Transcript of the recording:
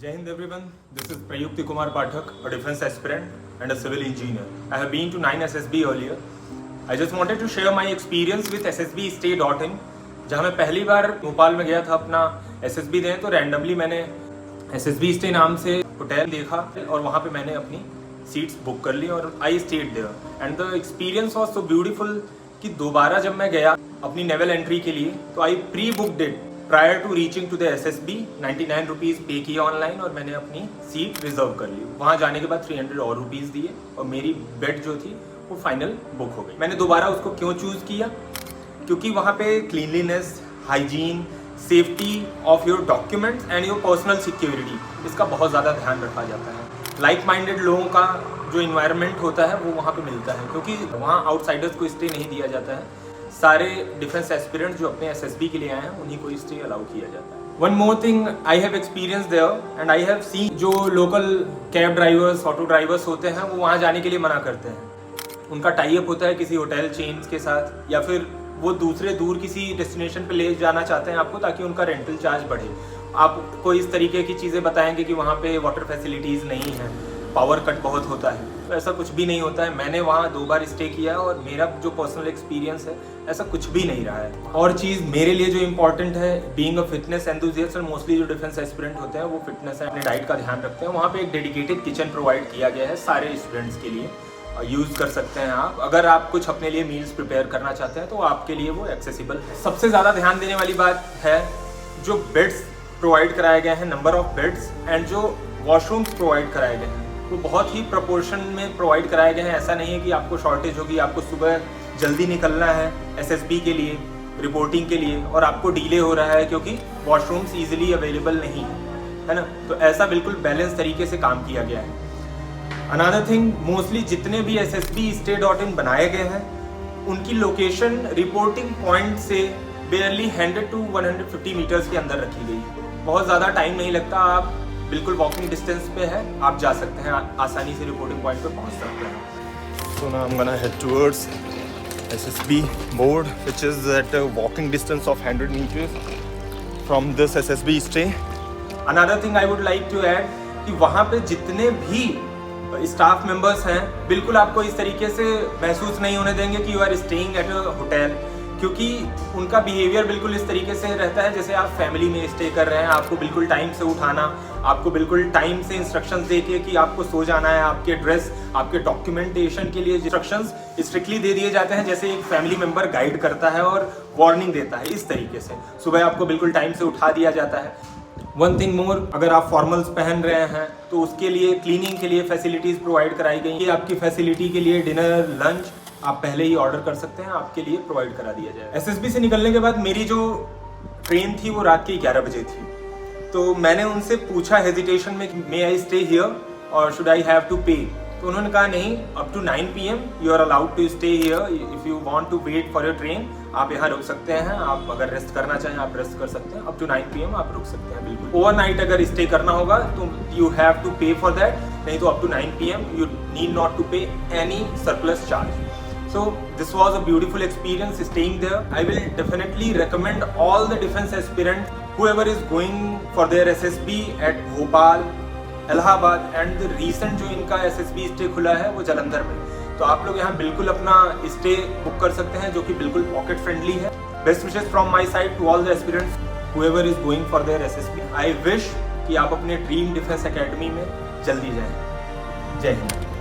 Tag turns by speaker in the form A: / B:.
A: Jai Hind everyone, this is Prayukti Kumar Pathak, a defense aspirant and a civil engineer. I have been to 9 SSB earlier. I just wanted to share my experience with ssbstay.in, जहाँ मैं पहली बार भोपाल में गया था अपना SSB देने, तो randomly मैंने SSB स्टे नाम से होटल देखा और वहाँ पे मैंने अपनी सीट्स बुक कर ली और I stayed there and the experience was so beautiful कि दोबारा जब मैं गया अपनी नेवल एंट्री के लिए तो I pre booked it prior to reaching to the SSB 99 rupees pay किया ऑनलाइन और मैंने अपनी सीट रिजर्व कर ली। वहाँ जाने के बाद 300 और रुपीज़ दिए और मेरी बेड जो थी वो फाइनल बुक हो गई। मैंने दोबारा उसको क्यों चूज़ किया? क्योंकि वहाँ पे cleanliness, hygiene, safety of your documents and your personal security, इसका बहुत ज़्यादा ध्यान रखा जाता है। लाइक माइंडेड लोगों का जो इन्वायरमेंट होता है वो वहाँ पे मिलता है, क्योंकि वहाँ आउटसाइडर्स को स्टे नहीं दिया जाता है। सारे डिफेंस एस्पिरेंट्स जो अपने SSB के लिए आए हैं उन्हीं को स्टे अलाउ किया जाता है। One more thing I have experience there and I have seen, जो local cab drivers, auto drivers होते हैं वो वहाँ जाने के लिए मना करते हैं। उनका टाई अप होता है किसी होटल चेन्स के साथ, या फिर वो दूर किसी डेस्टिनेशन पे ले जाना चाहते हैं आपको ताकि उनका रेंटल चार्ज बढ़े। आपको इस तरीके की चीज़ें बताएंगे कि वहाँ पे वाटर फैसिलिटीज़ नहीं है, पावर कट बहुत होता है, तो ऐसा कुछ भी नहीं होता है। मैंने वहाँ 2 बार स्टे किया और मेरा जो पर्सनल एक्सपीरियंस है ऐसा कुछ भी नहीं रहा है। और चीज़ मेरे लिए जो इम्पोर्टेंट है, बीइंग अ फिटनेस एंथुसियास्ट, और मोस्टली जो डिफेंस एस्पिरेंट होते हैं वो फिटनेस है, अपने डाइट का ध्यान रखते हैं। वहाँ पे एक डेडिकेटेड किचन प्रोवाइड किया गया है सारे स्टूडेंट्स के लिए, यूज़ कर सकते हैं आप। अगर आप कुछ अपने लिए मील्स प्रिपेयर करना चाहते हैं तो आपके लिए वो एक्सेसिबल है। सबसे ज़्यादा ध्यान देने वाली बात है जो बेड्स प्रोवाइड कराए गए हैं, नंबर ऑफ बेड्स, एंड जो वॉशरूम्स प्रोवाइड कराए गए हैं वो बहुत ही प्रोपोर्शन में प्रोवाइड कराए गए हैं। ऐसा नहीं है कि आपको शॉर्टेज होगी, आपको सुबह जल्दी निकलना है SSB के लिए, रिपोर्टिंग के लिए, और आपको डिले हो रहा है क्योंकि वॉशरूम्स ईजिली अवेलेबल नहीं है ना। तो ऐसा बिल्कुल बैलेंस तरीके से काम किया गया है। अनदर थिंग, मोस्टली जितने भी ssbstay.in बनाए गए हैं उनकी लोकेशन रिपोर्टिंग पॉइंट से बेयरली 100 to 150 मीटर्स के अंदर रखी गई है। बहुत ज़्यादा टाइम नहीं लगता, आप बिल्कुल वॉकिंग डिस्टेंस पे है, आप जा सकते हैं, आसानी से रिपोर्टिंग पॉइंट पे पहुंच सकते हैं। So now I'm gonna head towards SSB board, which is at a walking distance of 100 meters from this SSB stay. Another thing I would like to add कि वहाँ पे जितने भी स्टाफ मेंबर्स हैं बिल्कुल आपको इस तरीके से महसूस नहीं होने देंगे कि you are staying at a hotel, क्योंकि उनका बिहेवियर बिल्कुल इस तरीके से रहता है जैसे आप फैमिली में स्टे कर रहे हैं। आपको बिल्कुल टाइम से उठाना, आपको बिल्कुल टाइम से इंस्ट्रक्शंस देके कि आपको सो जाना है, आपके ड्रेस, आपके डॉक्यूमेंटेशन के लिए इंस्ट्रक्शंस स्ट्रिक्टली दे दिए जाते हैं जैसे एक फैमिली मेंबर गाइड करता है और वार्निंग देता है। इस तरीके से सुबह आपको बिल्कुल टाइम से उठा दिया जाता है। वन थिंग मोर, अगर आप फॉर्मल्स पहन रहे हैं तो उसके लिए क्लीनिंग के लिए फैसिलिटीज़ प्रोवाइड कराई गई है। आपकी फैसिलिटी के लिए डिनर, लंच आप पहले ही ऑर्डर कर सकते हैं, आपके लिए प्रोवाइड करा दिया जाए। SSB से निकलने के बाद मेरी जो ट्रेन थी वो रात के 11 बजे थी, तो मैंने उनसे पूछा हेजिटेशन में, मे आई स्टे हियर और should I have to pay? तो उन्होंने कहा नहीं, up to 9 PM you are allowed to stay here. If you want to wait for your train, आप यहाँ रुक सकते हैं। आप अगर रेस्ट करना चाहें आप रेस्ट कर सकते हैं। अप टू 9 PM आप रुक सकते हैं बिल्कुल। ओवरनाइट अगर स्टे करना होगा तो you have to pay for that, नहीं तो up to 9 PM you need not to pay any surplus charge. So this was a beautiful experience staying there. I will definitely recommend all the defense aspirants, whoever is going for their SSB at Bhopal, Allahabad, and the recent जो इनका SSB stay खुला है वो जालंधर में, तो आप लोग यहाँ बिल्कुल अपना स्टे बुक कर सकते हैं जो कि बिल्कुल पॉकेट फ्रेंडली है। Best wishes from my side to all the aspirants whoever is going for their SSB. I wish कि आप अपने ड्रीम डिफेंस एकेडमी में जल्दी जाएं। जय हिंद।